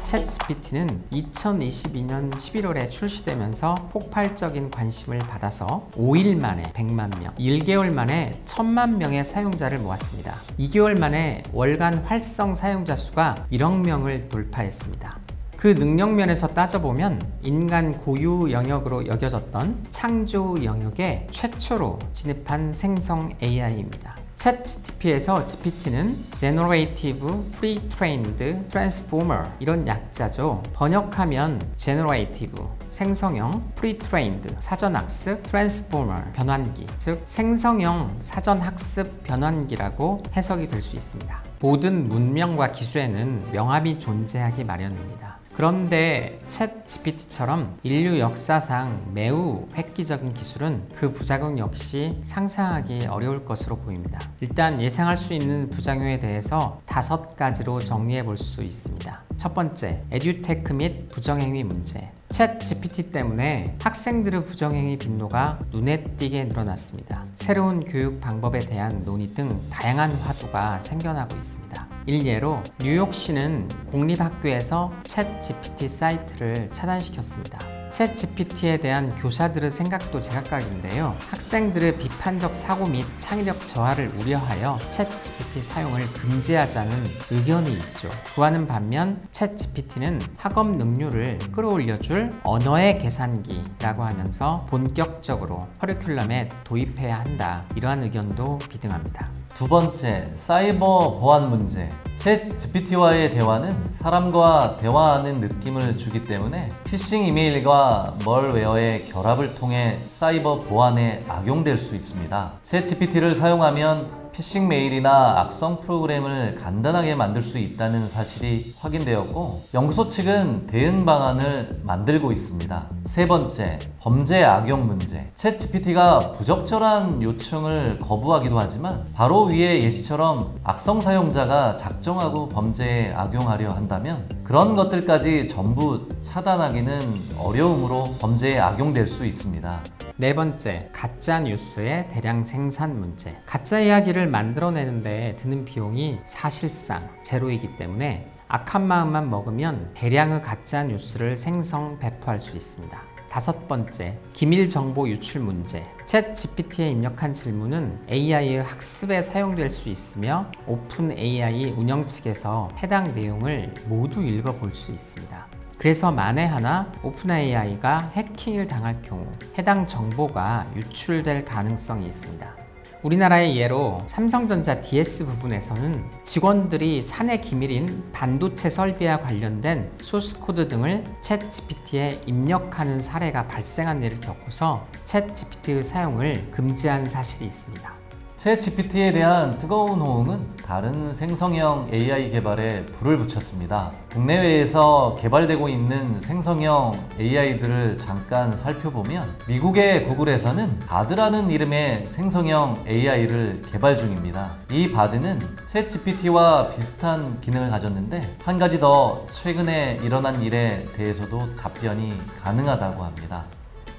챗GPT는 2022년 11월에 출시되면서 폭발적인 관심을 받아서 5일 만에 100만 명, 1개월 만에 1000만 명의 사용자를 모았습니다. 2개월 만에 월간 활성 사용자 수가 1억 명을 돌파했습니다. 그 능력 면에서 따져보면 인간 고유 영역으로 여겨졌던 창조 영역에 최초로 진입한 생성 AI입니다. 챗GPT에서 GPT는 Generative Pre-trained Transformer 이런 약자죠. 번역하면 Generative 생성형, Pre-trained 사전학습, Transformer 변환기, 즉 생성형 사전학습 변환기라고 해석이 될 수 있습니다. 모든 문명과 기술에는 명암이 존재하기 마련입니다. 그런데 챗 GPT처럼 인류 역사상 매우 획기적인 기술은 그 부작용 역시 상상하기 어려울 것으로 보입니다. 일단 예상할 수 있는 부작용에 대해서 5가지로 정리해 볼 수 있습니다. 첫 번째, 에듀테크 및 부정행위 문제. 챗 GPT 때문에 학생들의 부정행위 빈도가 눈에 띄게 늘어났습니다. 새로운 교육 방법에 대한 논의 등 다양한 화두가 생겨나고 있습니다. 일례로 뉴욕시는 공립학교에서 챗 GPT 사이트를 차단시켰습니다. 챗 GPT에 대한 교사들의 생각도 제각각인데요. 학생들의 비판적 사고 및 창의력 저하를 우려하여 챗 GPT 사용을 금지하자는 의견이 있죠. 그와는 반면 챗 GPT는 학업 능률을 끌어올려줄 언어의 계산기라고 하면서 본격적으로 커리큘럼에 도입해야 한다. 이러한 의견도 비등합니다. 두 번째, 사이버 보안 문제. 챗 GPT와의 대화는 사람과 대화하는 느낌을 주기 때문에 피싱 이메일과 멀웨어의 결합을 통해 사이버 보안에 악용될 수 있습니다. 챗 GPT를 사용하면 피싱 메일이나 악성 프로그램을 간단하게 만들 수 있다는 사실이 확인되었고, 연구소 측은 대응 방안을 만들고 있습니다. 세 번째, 범죄 악용 문제. 챗 GPT가 부적절한 요청을 거부하기도 하지만 바로 위의 예시처럼 악성 사용자가 작정하고 범죄에 악용하려 한다면 그런 것들까지 전부 차단하기는 어려움으로 범죄에 악용될 수 있습니다. 네 번째, 가짜 뉴스의 대량 생산 문제. 가짜 이야기를 만들어내는데 드는 비용이 사실상 제로이기 때문에 악한 마음만 먹으면 대량의 가짜 뉴스를 생성, 배포할 수 있습니다. 다섯 번째, 기밀 정보 유출 문제. 챗 GPT에 입력한 질문은 AI의 학습에 사용될 수 있으며 오픈 AI 운영 측에서 해당 내용을 모두 읽어볼 수 있습니다. 그래서 만에 하나 오픈 AI가 해킹을 당할 경우 해당 정보가 유출될 가능성이 있습니다. 우리나라의 예로 삼성전자 DS 부분에서는 직원들이 사내 기밀인 반도체 설비와 관련된 소스코드 등을 챗 GPT에 입력하는 사례가 발생한 일을 겪고서 챗 GPT의 사용을 금지한 사실이 있습니다. 챗 GPT에 대한 뜨거운 호응은 다른 생성형 AI 개발에 불을 붙였습니다. 국내외에서 개발되고 있는 생성형 AI들을 잠깐 살펴보면 미국의 구글에서는 바드라는 이름의 생성형 AI를 개발 중입니다. 이 바드는 챗 GPT와 비슷한 기능을 가졌는데 한 가지 더 최근에 일어난 일에 대해서도 답변이 가능하다고 합니다.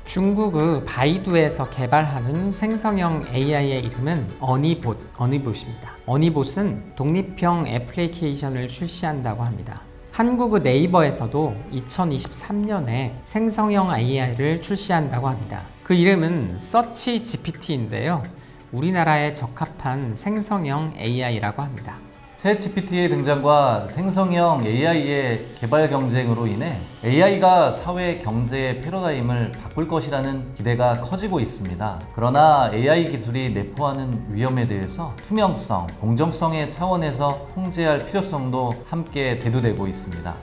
중국의 바이두에서 개발하는 생성형 AI의 이름은 어니봇입니다. 어니봇은 독립형 애플리케이션을 출시한다고 합니다. 한국의 네이버에서도 2023년에 생성형 AI를 출시한다고 합니다. 그 이름은 서치 GPT인데요. 우리나라에 적합한 생성형 AI라고 합니다. 챗 GPT의 등장과 생성형 AI의 개발 경쟁으로 인해 AI가 사회 경제의 패러다임을 바꿀 것이라는 기대가 커지고 있습니다. 그러나 AI 기술이 내포하는 위험에 대해서 투명성, 공정성의 차원에서 통제할 필요성도 함께 대두되고 있습니다.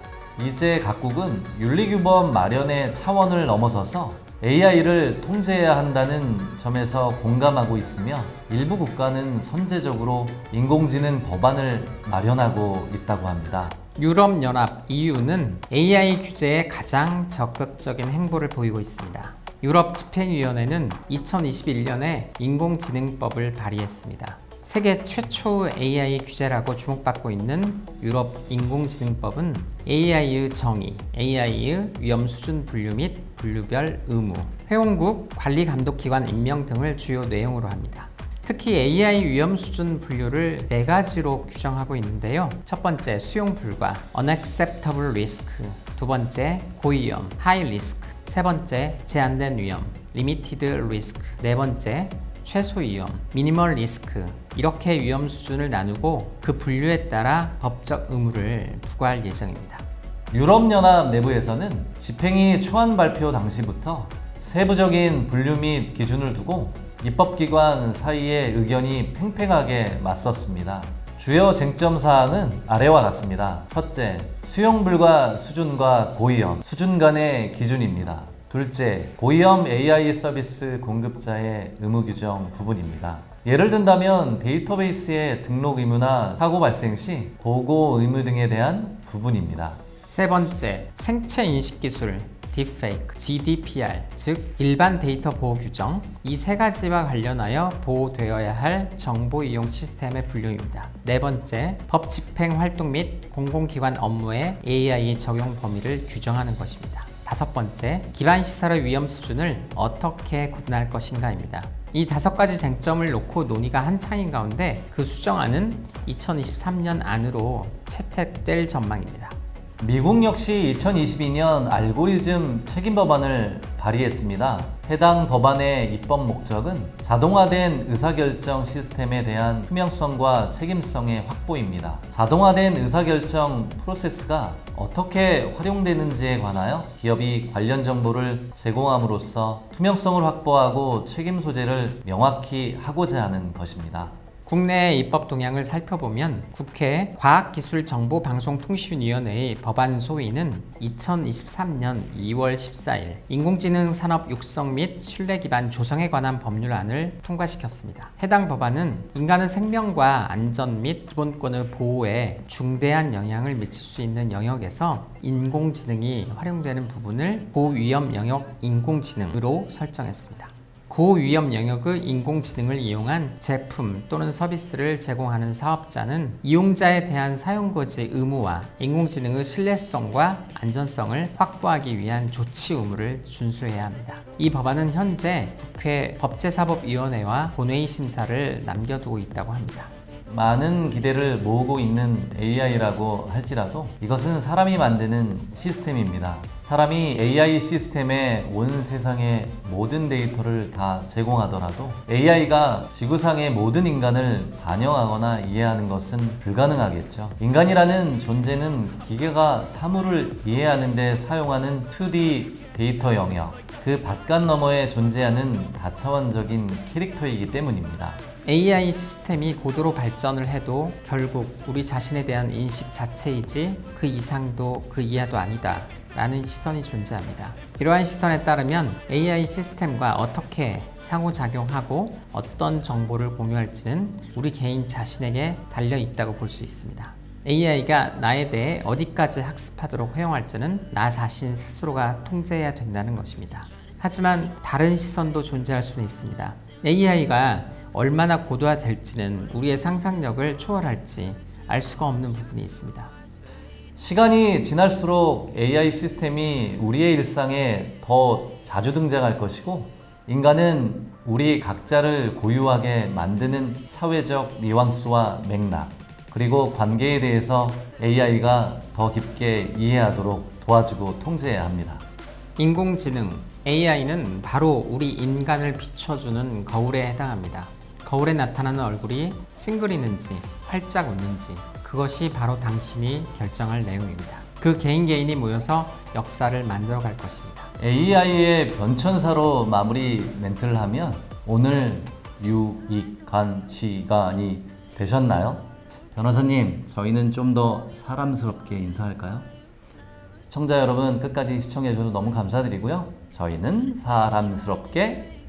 이제 각국은 윤리규범 마련의 차원을 넘어서서 AI를 통제해야 한다는 점에서 공감하고 있으며 일부 국가는 선제적으로 인공지능 법안을 마련하고 있다고 합니다. 유럽연합 EU는 AI 규제에 가장 적극적인 행보를 보이고 있습니다. 유럽집행위원회는 2021년에 인공지능법을 발의했습니다. 세계 최초 AI 규제라고 주목받고 있는 유럽 인공지능법은 AI의 정의, AI의 위험 수준 분류 및 분류별 의무, 회원국 관리감독기관 임명 등을 주요 내용으로 합니다. 특히 AI 위험 수준 분류를 4가지로 규정하고 있는데요. 첫 번째, 수용 불가, unacceptable risk. 두 번째, 고위험, high risk. 세 번째, 제한된 위험, limited risk. 네 번째, 최소 위험, minimal risk. 이렇게 위험 수준을 나누고 그 분류에 따라 법적 의무를 부과할 예정입니다. 유럽연합 내부에서는 집행위 초안 발표 당시부터 세부적인 분류 및 기준을 두고 입법기관 사이의 의견이 팽팽하게 맞섰습니다. 주요 쟁점 사항은 아래와 같습니다. 첫째, 수용 불가 수준과 고위험 수준 간의 기준입니다. 둘째, 고위험 AI 서비스 공급자의 의무 규정 부분입니다. 예를 든다면 데이터베이스의 등록 의무나 사고 발생 시 보고 의무 등에 대한 부분입니다. 세 번째, 생체 인식 기술, 딥페이크, GDPR, 즉 일반 데이터 보호 규정. 이 세 가지와 관련하여 보호되어야 할 정보 이용 시스템의 분류입니다. 네 번째, 법 집행 활동 및 공공기관 업무에 AI 적용 범위를 규정하는 것입니다. 다섯 번째, 기반 시설의 위험 수준을 어떻게 구분할 것인가입니다. 이 5가지 쟁점을 놓고 논의가 한창인 가운데 그 수정안은 2023년 안으로 채택될 전망입니다. 미국 역시 2022년 알고리즘 책임 법안을 발의했습니다. 해당 법안의 입법 목적은 자동화된 의사결정 시스템에 대한 투명성과 책임성의 확보입니다. 자동화된 의사결정 프로세스가 어떻게 활용되는지에 관하여 기업이 관련 정보를 제공함으로써 투명성을 확보하고 책임 소재를 명확히 하고자 하는 것입니다. 국내 입법 동향을 살펴보면 국회 과학기술정보방송통신위원회의 법안 소위는 2023년 2월 14일 인공지능 산업 육성 및 신뢰 기반 조성에 관한 법률안을 통과시켰습니다. 해당 법안은 인간의 생명과 안전 및 기본권의 보호에 중대한 영향을 미칠 수 있는 영역에서 인공지능이 활용되는 부분을 고위험 영역 인공지능으로 설정했습니다. 고위험 영역의 인공지능을 이용한 제품 또는 서비스를 제공하는 사업자는 이용자에 대한 사용거지 의무와 인공지능의 신뢰성과 안전성을 확보하기 위한 조치 의무를 준수해야 합니다. 이 법안은 현재 국회 법제사법위원회와 본회의 심사를 남겨두고 있다고 합니다. 많은 기대를 모으고 있는 AI라고 할지라도 이것은 사람이 만드는 시스템입니다. 사람이 AI 시스템에 온 세상의 모든 데이터를 다 제공하더라도 AI가 지구상의 모든 인간을 반영하거나 이해하는 것은 불가능하겠죠. 인간이라는 존재는 기계가 사물을 이해하는 데 사용하는 2D 데이터 영역, 그 바깥 너머에 존재하는 다차원적인 캐릭터이기 때문입니다. AI 시스템이 고도로 발전을 해도 결국 우리 자신에 대한 인식 자체이지 그 이상도 그 이하도 아니다 라는 시선이 존재합니다. 이러한 시선에 따르면 AI 시스템과 어떻게 상호작용하고 어떤 정보를 공유할지는 우리 개인 자신에게 달려 있다고 볼 수 있습니다. AI가 나에 대해 어디까지 학습하도록 허용할지는 나 자신 스스로가 통제해야 된다는 것입니다. 하지만 다른 시선도 존재할 수는 있습니다. AI가 얼마나 고도화될지는 우리의 상상력을 초월할지 알 수가 없는 부분이 있습니다. 시간이 지날수록 AI 시스템이 우리의 일상에 더 자주 등장할 것이고 인간은 우리 각자를 고유하게 만드는 사회적 뉘앙스와 맥락 그리고 관계에 대해서 AI가 더 깊게 이해하도록 도와주고 통제해야 합니다. 인공지능, AI는 바로 우리 인간을 비춰주는 거울에 해당합니다. 거울에 나타나는 얼굴이 찡그리는지 활짝 웃는지 그것이 바로 당신이 결정할 내용입니다. 그 개인이 모여서 역사를 만들어갈 것입니다. AI의 변천사로 마무리 멘트를 하면 오늘 유익한 시간이 되셨나요? 변호사님, 저희는 좀 더 사람스럽게 인사할까요? 시청자 여러분 끝까지 시청해 주셔서 너무 감사드리고요. 저희는 사람스럽게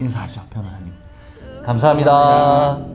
인사하죠, 변호사님. 감사합니다.